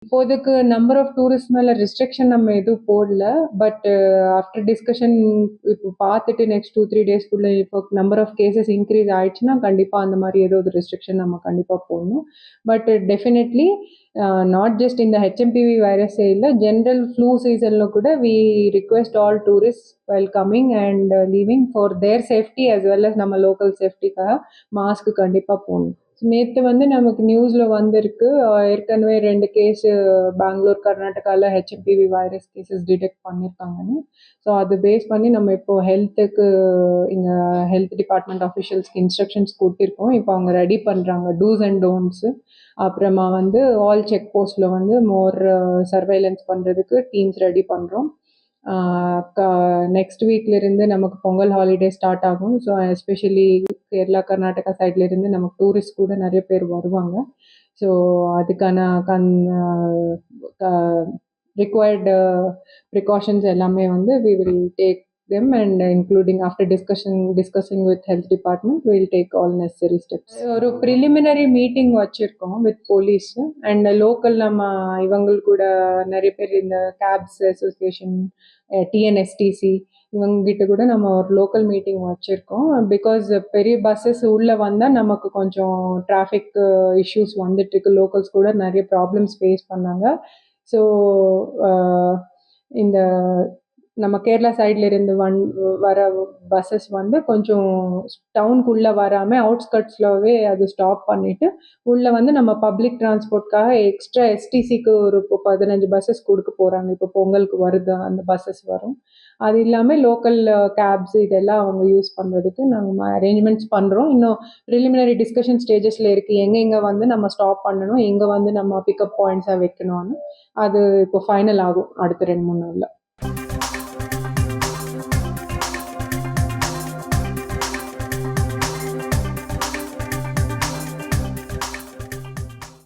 இப்போதைக்கு number of tourist மேலே restriction நம்ம எதுவும் போடல. பட் ஆஃப்டர் டிஸ்கஷன் இப்போ பார்த்துட்டு நெக்ஸ்ட் 2-3 டேஸ்க்குள்ளே இப்போ நம்பர் ஆஃப் கேசஸ் இன்க்ரீஸ் ஆயிடுச்சுன்னா கண்டிப்பாக அந்த மாதிரி ஏதோ ஒரு ரெஸ்ட்ரிக்ஷன் நம்ம கண்டிப்பாக போடணும். பட் டெஃபினெட்லி நாட் ஜஸ்ட் இந்த ஹெச்எம்பிவி வைரஸே இல்லை, ஜென்ரல் ஃப்ளூ சீசனில் கூட we request all tourist well coming and leaving for their safety as well as நம்ம லோக்கல் சேஃப்டிக்காக மாஸ்க் கண்டிப்பாக போடணும். நேற்று வந்து நமக்கு நியூஸில் வந்திருக்கு, ஏற்கனவே 2 கேஸு பெங்களூர் கர்நாடகாவில் ஹெச்எம்பிவி வைரஸ் கேசஸ் டிடெக்ட் பண்ணியிருக்காங்கன்னு. ஸோ அது பேஸ் பண்ணி நம்ம இப்போது ஹெல்த்துக்கு இங்கே ஹெல்த் டிபார்ட்மெண்ட் ஆஃபிஷியல்ஸ்க்கு இன்ஸ்ட்ரக்ஷன்ஸ் கொடுத்துருக்கோம். இப்போ அவங்க ரெடி பண்ணுறாங்க டூஸ் அண்ட் டோன்ட்ஸு. அப்புறமா வந்து ஆல் செக் போஸ்ட்டில் வந்து மோர் சர்வைலன்ஸ் பண்ணுறதுக்கு டீம்ஸ் ரெடி பண்ணுறோம். நெக்ஸ்ட் வீக்லேருந்து நமக்கு பொங்கல் ஹாலிடே ஸ்டார்ட் ஆகும். ஸோ எஸ்பெஷலி கேரளா கர்நாடகா சைட்லேருந்து நமக்கு டூரிஸ்ட் கூட நிறைய பேர் வருவாங்க. ஸோ அதுக்கான ரிக்வயர்டு ப்ரிகாஷன்ஸ் எல்லாமே வந்து we will take them and including after discussing with health department we will take all necessary steps. ஒரு preliminary meeting வச்சிருக்கோம் with police and local நம்ம இவங்க கூட நிறைய பேர் இந்த cabs association TNSTC இவங்ககிட்ட கூட நம்ம ஒரு லோக்கல் மீட்டிங் வச்சுருக்கோம். பிகாஸ் பெரிய பஸ்ஸஸ் உள்ளே வந்தால் நமக்கு கொஞ்சம் டிராஃபிக் இஷ்யூஸ் வந்துட்டுருக்கு. லோக்கல்ஸ் கூட நிறைய ப்ராப்ளம்ஸ் ஃபேஸ் பண்ணாங்க. ஸோ இந்த நம்ம கேரளா சைடில் இருந்து வர பஸ்ஸஸ் வந்து கொஞ்சம் டவுனுக்குள்ளே வராமல் அவுட்ஸ்கட்ஸ்லவே அது ஸ்டாப் பண்ணிவிட்டு உள்ளே வந்து நம்ம பப்ளிக் டிரான்ஸ்போர்ட்காக எக்ஸ்ட்ரா எஸ்டிசிக்கு ஒரு இப்போ 15 பஸ்ஸஸ் கொடுக்க போகிறாங்க. இப்போ பொங்கலுக்கு வருது அந்த பஸ்ஸஸ் வரும். அது இல்லாமல் லோக்கல் கேப்ஸ் இதெல்லாம் அவங்க யூஸ் பண்ணுறதுக்கு நாங்கள் அரேஞ்ச்மெண்ட்ஸ் பண்ணுறோம். இன்னும் ப்ரிலிமினரி டிஸ்கஷன் ஸ்டேஜஸில் இருக்குது. எங்கெங்கே வந்து நம்ம ஸ்டாப் பண்ணணும், எங்கே வந்து நம்ம பிக்கப் பாயிண்ட்ஸாக வைக்கணும்னு அது இப்போ ஃபைனல் ஆகும் அடுத்த 2-3 நாளில்.